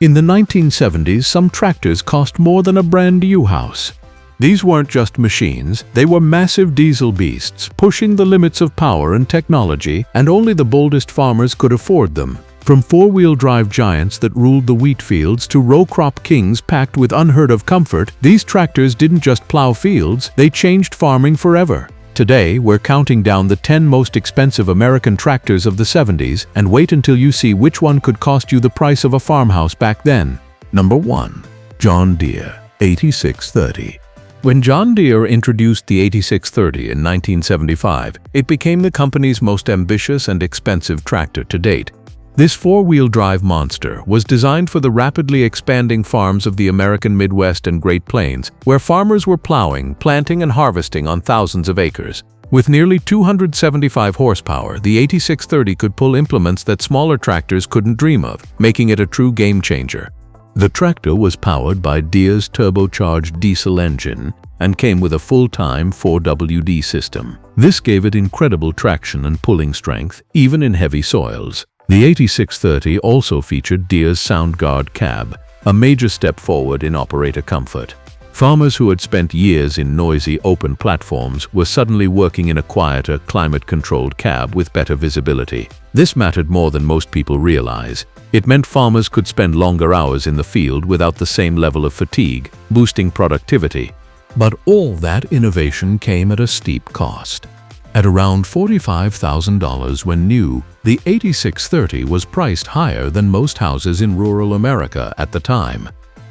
In the 1970s, some tractors cost more than a brand new house. These weren't just machines, they were massive diesel beasts, pushing the limits of power and technology, and only the boldest farmers could afford them. From four-wheel drive giants that ruled the wheat fields to row-crop kings packed with unheard-of comfort, these tractors didn't just plow fields, they changed farming forever. Today, we're counting down the 10 most expensive American tractors of the 70s, and wait until you see which one could cost you the price of a farmhouse back then. Number 1. John Deere 8630. When John Deere introduced the 8630 in 1975, it became the company's most ambitious and expensive tractor to date. This four-wheel drive monster was designed for the rapidly expanding farms of the American Midwest and Great Plains, where farmers were plowing, planting, and harvesting on thousands of acres. With nearly 275 horsepower, the 8630 could pull implements that smaller tractors couldn't dream of, making it a true game-changer. The tractor was powered by Deere's turbocharged diesel engine and came with a full-time 4WD system. This gave it incredible traction and pulling strength, even in heavy soils. The 8630 also featured Deere's SoundGuard cab, a major step forward in operator comfort. Farmers who had spent years in noisy, open platforms were suddenly working in a quieter, climate-controlled cab with better visibility. This mattered more than most people realize. It meant farmers could spend longer hours in the field without the same level of fatigue, boosting productivity. But all that innovation came at a steep cost. At around $45,000 when new, the 8630 was priced higher than most houses in rural America at the time.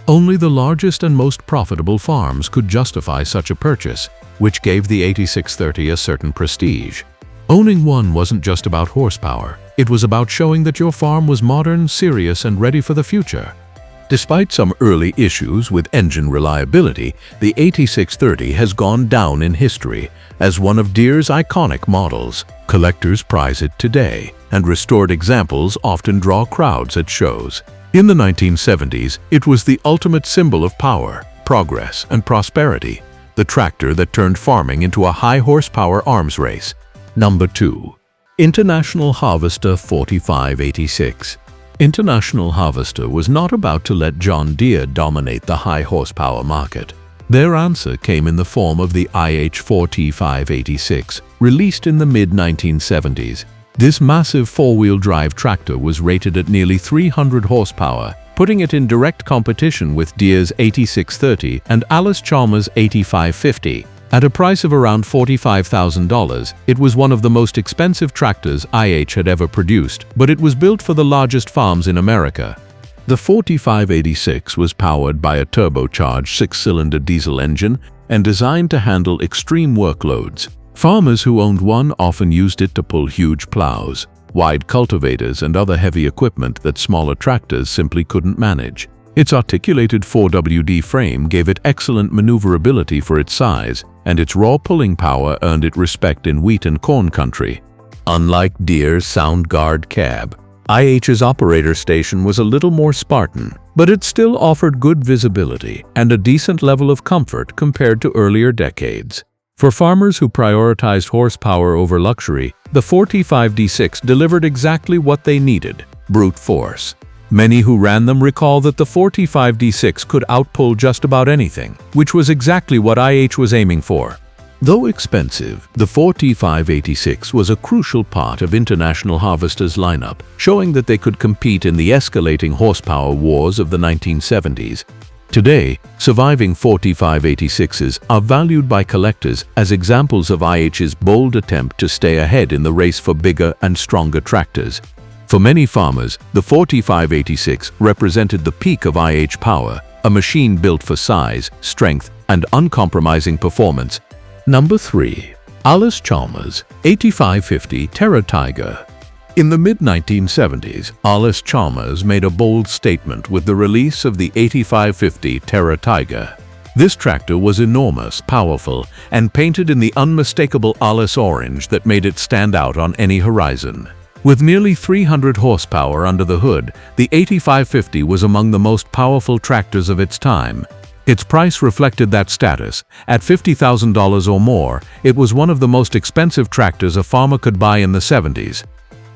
Only the largest and most profitable farms could justify such a purchase, which gave the 8630 a certain prestige. Owning one wasn't just about horsepower, it was about showing that your farm was modern, serious, and ready for the future. Despite some early issues with engine reliability, the 8630 has gone down in history as one of Deere's iconic models. Collectors prize it today, and restored examples often draw crowds at shows. In the 1970s, it was the ultimate symbol of power, progress, and prosperity, the tractor that turned farming into a high-horsepower arms race. Number 2. International Harvester 4586. International Harvester was not about to let John Deere dominate the high-horsepower market. Their answer came in the form of the IH4586, released in the mid-1970s. This massive four-wheel drive tractor was rated at nearly 300 horsepower, putting it in direct competition with Deere's 8630 and Allis-Chalmers' 8550. At a price of around $45,000, it was one of the most expensive tractors IH had ever produced, but it was built for the largest farms in America. The 4586 was powered by a turbocharged six-cylinder diesel engine and designed to handle extreme workloads. Farmers who owned one often used it to pull huge plows, wide cultivators, and other heavy equipment that smaller tractors simply couldn't manage. Its articulated 4WD frame gave it excellent maneuverability for its size, and its raw pulling power earned it respect in wheat and corn country. Unlike Deere's SoundGuard cab, IH's operator station was a little more Spartan, but it still offered good visibility and a decent level of comfort compared to earlier decades. For farmers who prioritized horsepower over luxury, the 45D6 delivered exactly what they needed: brute force. Many who ran them recall that the 45D6 could outpull just about anything, which was exactly what IH was aiming for. Though expensive, the 4586 was a crucial part of International Harvester's lineup, showing that they could compete in the escalating horsepower wars of the 1970s. Today, surviving 4586s are valued by collectors as examples of IH's bold attempt to stay ahead in the race for bigger and stronger tractors. For many farmers, the 4586 represented the peak of IH power, a machine built for size, strength, and uncompromising performance. Number 3. Allis-Chalmers 8550 Terra Tiger. In the mid-1970s, Allis-Chalmers made a bold statement with the release of the 8550 Terra Tiger. This tractor was enormous, powerful, and painted in the unmistakable Allis orange that made it stand out on any horizon. With nearly 300 horsepower under the hood, the 8550 was among the most powerful tractors of its time. Its price reflected that status. At $50,000 or more, it was one of the most expensive tractors a farmer could buy in the 70s.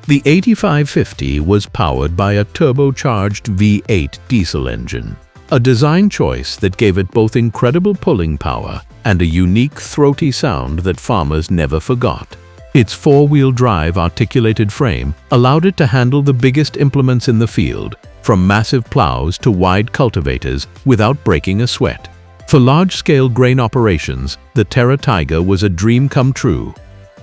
The 8550 was powered by a turbocharged V8 diesel engine, a design choice that gave it both incredible pulling power and a unique throaty sound that farmers never forgot. Its four-wheel drive articulated frame allowed it to handle the biggest implements in the field, from massive plows to wide cultivators, without breaking a sweat. For large-scale grain operations, the Steiger Tiger was a dream come true.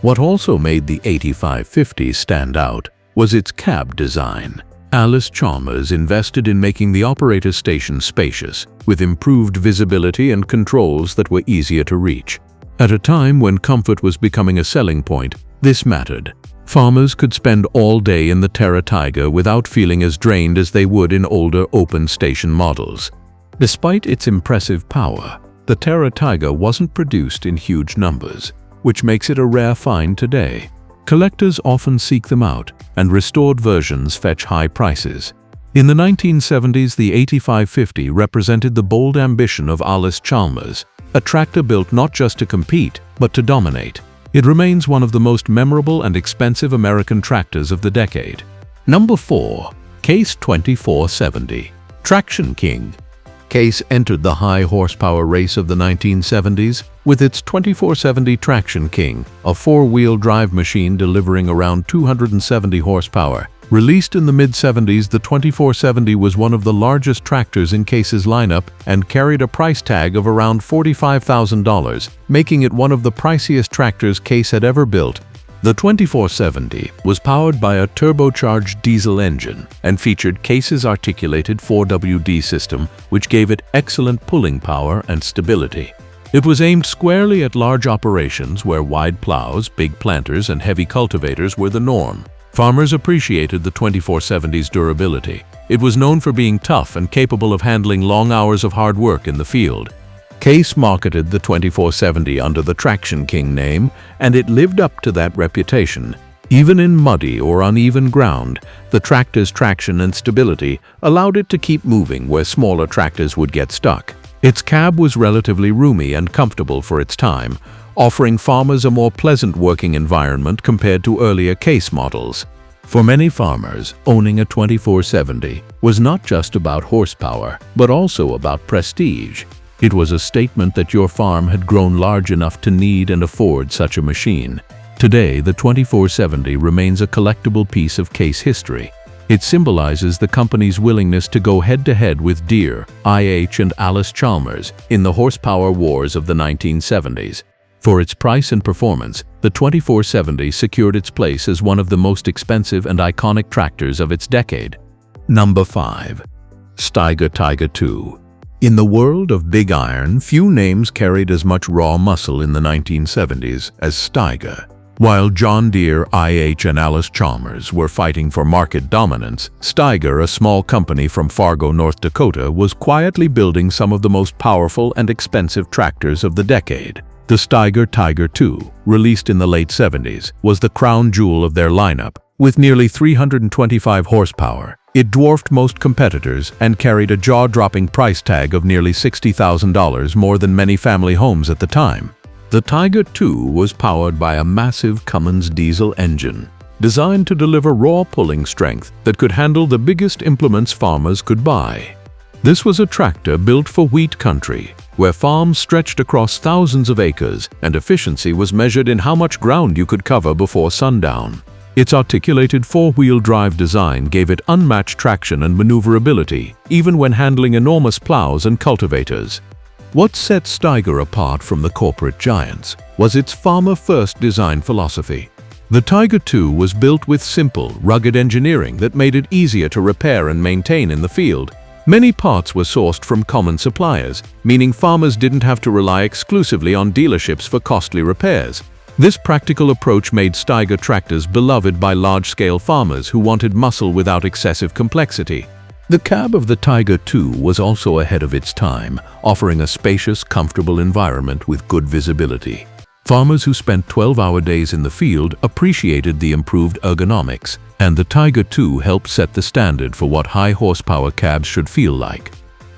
What also made the 8550 stand out was its cab design. Allis-Chalmers invested in making the operator station spacious, with improved visibility and controls that were easier to reach. At a time when comfort was becoming a selling point, this mattered. Farmers could spend all day in the Steiger Tiger without feeling as drained as they would in older open station models. Despite its impressive power, the Steiger Tiger wasn't produced in huge numbers, which makes it a rare find today. Collectors often seek them out, and restored versions fetch high prices. In the 1970s, the 8550 represented the bold ambition of Allis-Chalmers, a tractor built not just to compete, but to dominate. It remains one of the most memorable and expensive American tractors of the decade. Number 4. Case 2470. Traction King. Case entered the high horsepower race of the 1970s with its 2470 Traction King, a four-wheel drive machine delivering around 270 horsepower. Released in the mid-70s, the 2470 was one of the largest tractors in Case's lineup and carried a price tag of around $45,000, making it one of the priciest tractors Case had ever built. The 2470 was powered by a turbocharged diesel engine and featured Case's articulated 4WD system, which gave it excellent pulling power and stability. It was aimed squarely at large operations where wide plows, big planters, and heavy cultivators were the norm. Farmers appreciated the 2470's durability. It was known for being tough and capable of handling long hours of hard work in the field. Case marketed the 2470 under the Traction King name, and it lived up to that reputation. Even in muddy or uneven ground, the tractor's traction and stability allowed it to keep moving where smaller tractors would get stuck. Its cab was relatively roomy and comfortable for its time, offering farmers a more pleasant working environment compared to earlier Case models. For many farmers, owning a 2470 was not just about horsepower, but also about prestige. It was a statement that your farm had grown large enough to need and afford such a machine. Today, the 2470 remains a collectible piece of Case history. It symbolizes the company's willingness to go head-to-head with Deere, IH, and Allis-Chalmers in the horsepower wars of the 1970s. For its price and performance, the 2470 secured its place as one of the most expensive and iconic tractors of its decade. Number 5. Steiger Tiger II. In the world of big iron, few names carried as much raw muscle in the 1970s as Steiger. While John Deere, IH, and Allis-Chalmers were fighting for market dominance, Steiger, a small company from Fargo, North Dakota, was quietly building some of the most powerful and expensive tractors of the decade. The Steiger Tiger II, released in the late 70s, was the crown jewel of their lineup. With nearly 325 horsepower, it dwarfed most competitors and carried a jaw-dropping price tag of nearly $60,000, more than many family homes at the time. The Tiger II was powered by a massive Cummins diesel engine, designed to deliver raw pulling strength that could handle the biggest implements farmers could buy. This was a tractor built for wheat country, where farms stretched across thousands of acres and efficiency was measured in how much ground you could cover before sundown. Its articulated four-wheel drive design gave it unmatched traction and maneuverability, even when handling enormous plows and cultivators. What set Steiger apart from the corporate giants was its farmer-first design philosophy. The Tiger II was built with simple, rugged engineering that made it easier to repair and maintain in the field. Many parts were sourced from common suppliers, meaning farmers didn't have to rely exclusively on dealerships for costly repairs. This practical approach made Steiger tractors beloved by large-scale farmers who wanted muscle without excessive complexity. The cab of the Tiger II was also ahead of its time, offering a spacious, comfortable environment with good visibility. Farmers who spent 12-hour days in the field appreciated the improved ergonomics, and the Tiger II helped set the standard for what high-horsepower cabs should feel like.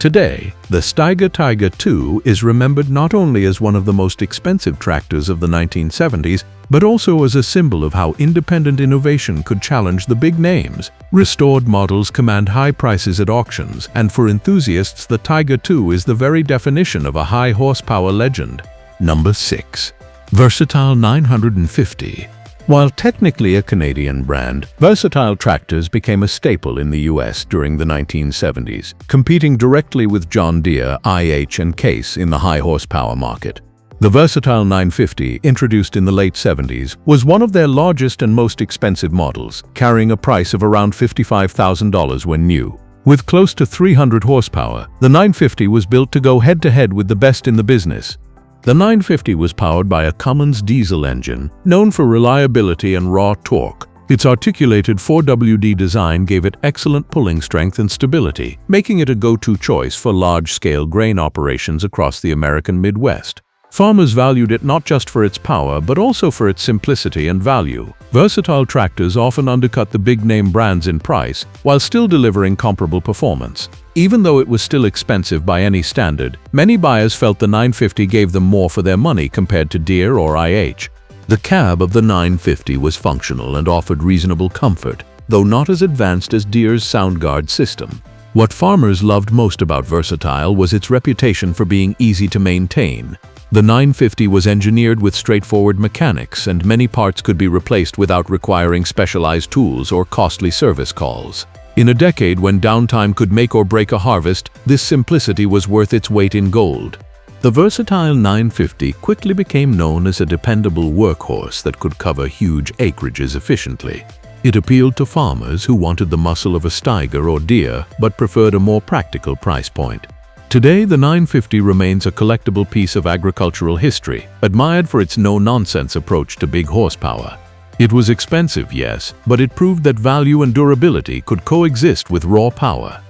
Today, the Steiger Tiger II is remembered not only as one of the most expensive tractors of the 1970s, but also as a symbol of how independent innovation could challenge the big names. Restored models command high prices at auctions, and for enthusiasts, the Tiger II is the very definition of a high-horsepower legend. Number 6. Versatile 950. While technically a Canadian brand, Versatile tractors became a staple in the US during the 1970s, competing directly with John Deere, IH, and Case in the high-horsepower market. The Versatile 950, introduced in the late 70s, was one of their largest and most expensive models, carrying a price of around $55,000 when new. With close to 300 horsepower, the 950 was built to go head-to-head with the best in the business. The 950 was powered by a Cummins diesel engine, known for reliability and raw torque. Its articulated 4WD design gave it excellent pulling strength and stability, making it a go-to choice for large-scale grain operations across the American Midwest. Farmers valued it not just for its power, but also for its simplicity and value. Versatile tractors often undercut the big-name brands in price, while still delivering comparable performance. Even though it was still expensive by any standard, many buyers felt the 950 gave them more for their money compared to Deere or IH. The cab of the 950 was functional and offered reasonable comfort, though not as advanced as Deere's SoundGuard system. What farmers loved most about Versatile was its reputation for being easy to maintain. The 950 was engineered with straightforward mechanics, and many parts could be replaced without requiring specialized tools or costly service calls. In a decade when downtime could make or break a harvest, this simplicity was worth its weight in gold. The Versatile 950 quickly became known as a dependable workhorse that could cover huge acreages efficiently. It appealed to farmers who wanted the muscle of a Steiger or Deere but preferred a more practical price point. Today, the 950 remains a collectible piece of agricultural history, admired for its no-nonsense approach to big horsepower. It was expensive, yes, but it proved that value and durability could coexist with raw power.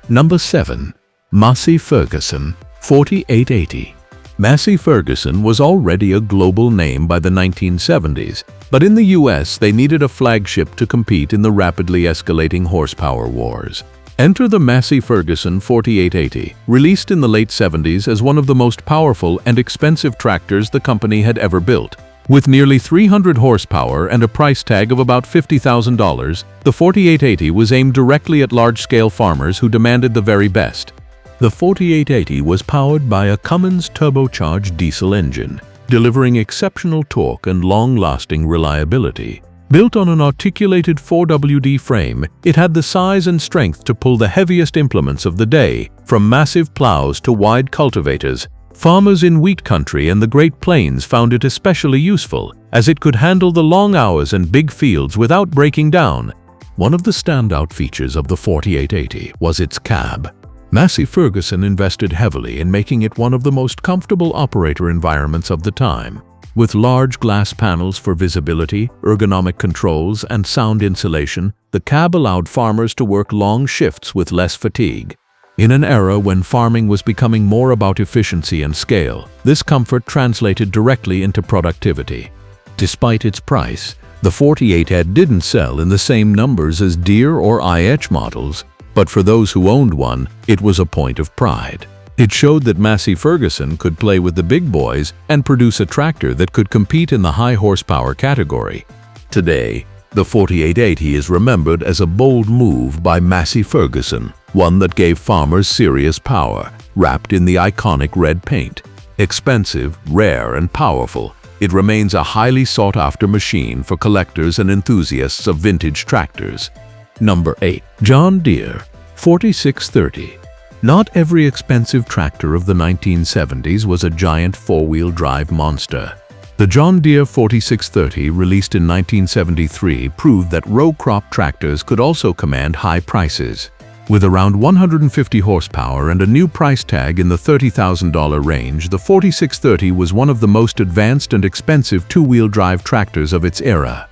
Number 7. Massey Ferguson 4880. Massey Ferguson was already a global name by the 1970s, but in the US they needed a flagship to compete in the rapidly escalating horsepower wars. Enter the Massey Ferguson 4880, released in the late 70s as one of the most powerful and expensive tractors the company had ever built. With nearly 300 horsepower and a price tag of about $50,000, the 4880 was aimed directly at large-scale farmers who demanded the very best. The 4880 was powered by a Cummins turbocharged diesel engine, delivering exceptional torque and long-lasting reliability. Built on an articulated 4WD frame, it had the size and strength to pull the heaviest implements of the day, from massive plows to wide cultivators. Farmers in wheat country and the Great Plains found it especially useful, as it could handle the long hours and big fields without breaking down. One of the standout features of the 4880 was its cab. Massey Ferguson invested heavily in making it one of the most comfortable operator environments of the time. With large glass panels for visibility, ergonomic controls, and sound insulation, the cab allowed farmers to work long shifts with less fatigue. In an era when farming was becoming more about efficiency and scale, this comfort translated directly into productivity. Despite its price, the 4880 didn't sell in the same numbers as Deere or IH models, but for those who owned one, it was a point of pride. It showed that Massey Ferguson could play with the big boys and produce a tractor that could compete in the high horsepower category. Today, the 4880 is remembered as a bold move by Massey Ferguson, one that gave farmers serious power, wrapped in the iconic red paint. Expensive, rare, and powerful, it remains a highly sought-after machine for collectors and enthusiasts of vintage tractors. Number 8. John Deere 4630. Not every expensive tractor of the 1970s was a giant four-wheel drive monster. The John Deere 4630, released in 1973, proved that row crop tractors could also command high prices. With around 150 horsepower and a new price tag in the $30,000 range, the 4630 was one of the most advanced and expensive two-wheel drive tractors of its era.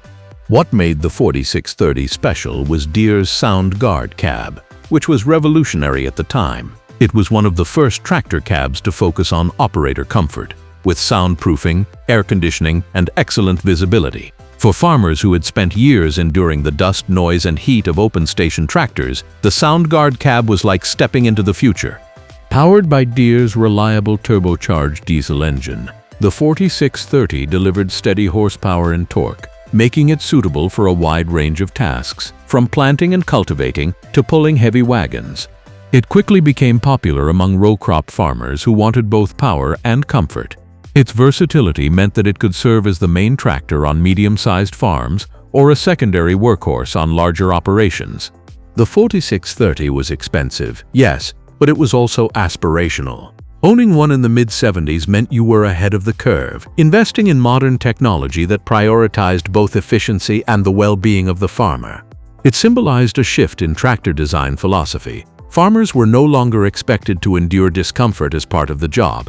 What made the 4630 special was Deere's SoundGuard cab, which was revolutionary at the time. It was one of the first tractor cabs to focus on operator comfort, with soundproofing, air conditioning, and excellent visibility. For farmers who had spent years enduring the dust, noise, and heat of open-station tractors, the SoundGuard cab was like stepping into the future. Powered by Deere's reliable turbocharged diesel engine, the 4630 delivered steady horsepower and torque, making it suitable for a wide range of tasks, from planting and cultivating to pulling heavy wagons. It quickly became popular among row crop farmers who wanted both power and comfort. Its versatility meant that it could serve as the main tractor on medium-sized farms or a secondary workhorse on larger operations. The 4630 was expensive, yes, but it was also aspirational. Owning one in the mid-70s meant you were ahead of the curve, investing in modern technology that prioritized both efficiency and the well-being of the farmer. It symbolized a shift in tractor design philosophy. Farmers were no longer expected to endure discomfort as part of the job.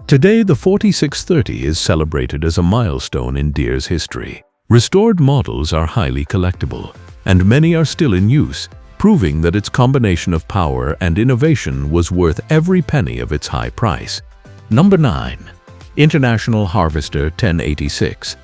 Today, the 4630 is celebrated as a milestone in Deere's history. Restored models are highly collectible, and many are still in use, proving that its combination of power and innovation was worth every penny of its high price. Number 9. International Harvester 1086.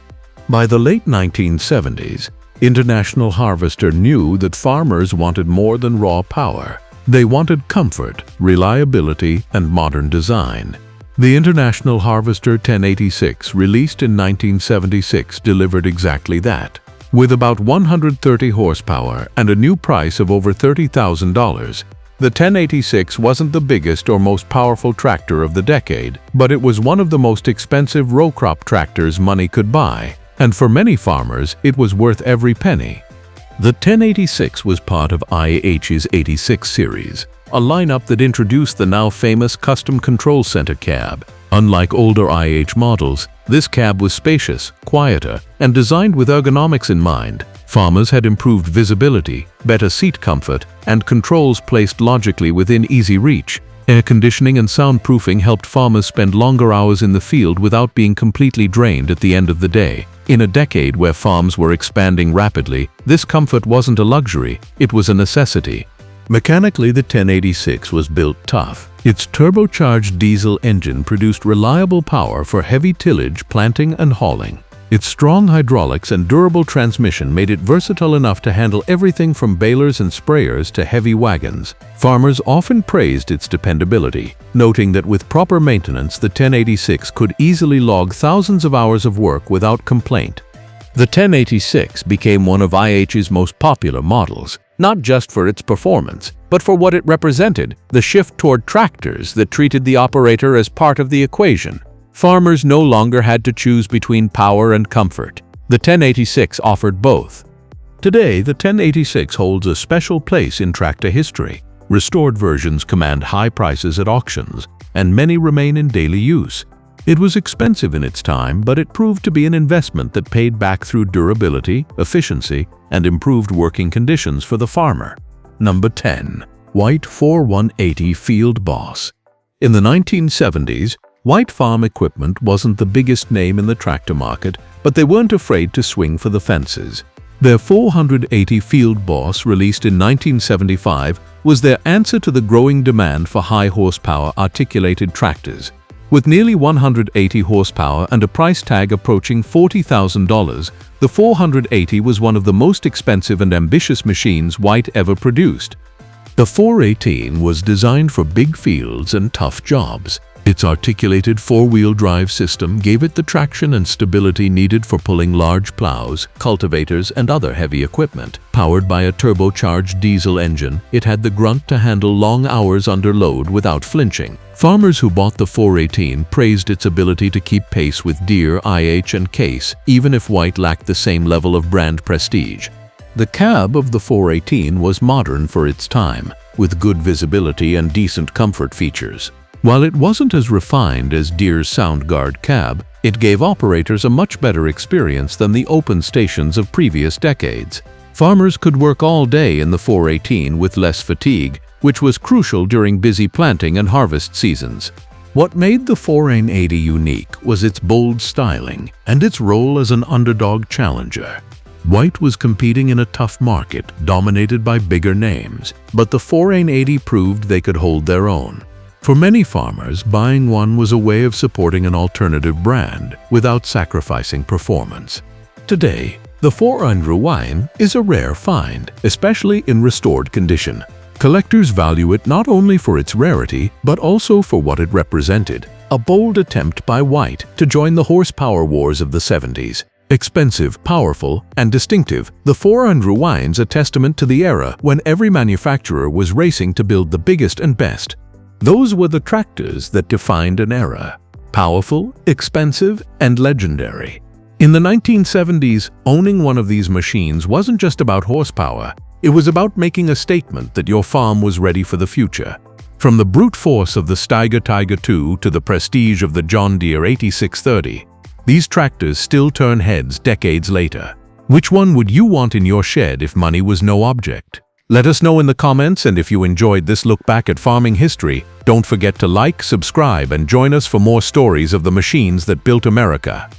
By the late 1970s, International Harvester knew that farmers wanted more than raw power. They wanted comfort, reliability, and modern design. The International Harvester 1086, released in 1976, delivered exactly that. With about 130 horsepower and a new price of over $30,000, the 1086 wasn't the biggest or most powerful tractor of the decade, but it was one of the most expensive row crop tractors money could buy, and for many farmers, it was worth every penny. The 1086 was part of IH's 86 series, a lineup that introduced the now famous Custom Control Center cab. Unlike older IH models, this cab was spacious, quieter, and designed with ergonomics in mind. Farmers had improved visibility, better seat comfort, and controls placed logically within easy reach. Air conditioning and soundproofing helped farmers spend longer hours in the field without being completely drained at the end of the day. In a decade where farms were expanding rapidly, this comfort wasn't a luxury, it was a necessity. Mechanically, the 1086 was built tough. Its turbocharged diesel engine produced reliable power for heavy tillage, planting, and hauling. Its strong hydraulics and durable transmission made it versatile enough to handle everything from balers and sprayers to heavy wagons. Farmers often praised its dependability, noting that with proper maintenance, the 1086 could easily log thousands of hours of work without complaint. The 1086 became one of IH's most popular models, not just for its performance, but for what it represented, the shift toward tractors that treated the operator as part of the equation. Farmers no longer had to choose between power and comfort. The 1086 offered both. Today, the 1086 holds a special place in tractor history. Restored versions command high prices at auctions, and many remain in daily use. It was expensive in its time, but it proved to be an investment that paid back through durability, efficiency, and improved working conditions for the farmer. Number 10. White 4180 Field Boss. In the 1970s, White Farm Equipment wasn't the biggest name in the tractor market, but they weren't afraid to swing for the fences. Their 480 Field Boss, released in 1975, was their answer to the growing demand for high-horsepower articulated tractors. With nearly 180 horsepower and a price tag approaching $40,000, the 480 was one of the most expensive and ambitious machines White ever produced. The 418 was designed for big fields and tough jobs. Its articulated four-wheel drive system gave it the traction and stability needed for pulling large plows, cultivators, and other heavy equipment. Powered by a turbocharged diesel engine, it had the grunt to handle long hours under load without flinching. Farmers who bought the 418 praised its ability to keep pace with Deere, IH, and Case, even if White lacked the same level of brand prestige. The cab of the 418 was modern for its time, with good visibility and decent comfort features. While it wasn't as refined as Deere's SoundGuard cab, it gave operators a much better experience than the open stations of previous decades. Farmers could work all day in the 418 with less fatigue, which was crucial during busy planting and harvest seasons. What made the 480 unique was its bold styling and its role as an underdog challenger. White was competing in a tough market dominated by bigger names, but the 480 proved they could hold their own. For many farmers, buying one was a way of supporting an alternative brand without sacrificing performance. Today, the 480 is a rare find, especially in restored condition. Collectors value it not only for its rarity, but also for what it represented. A bold attempt by White to join the horsepower wars of the 70s. Expensive, powerful, and distinctive, the 400 rewinds a testament to the era when every manufacturer was racing to build the biggest and best. Those were the tractors that defined an era. Powerful, expensive, and legendary. In the 1970s, owning one of these machines wasn't just about horsepower. It was about making a statement that your farm was ready for the future. From the brute force of the Steiger Tiger II to the prestige of the John Deere 8630, these tractors still turn heads decades later. Which one would you want in your shed if money was no object? Let us know in the comments, and if you enjoyed this look back at farming history, don't forget to like, subscribe, and join us for more stories of the machines that built America.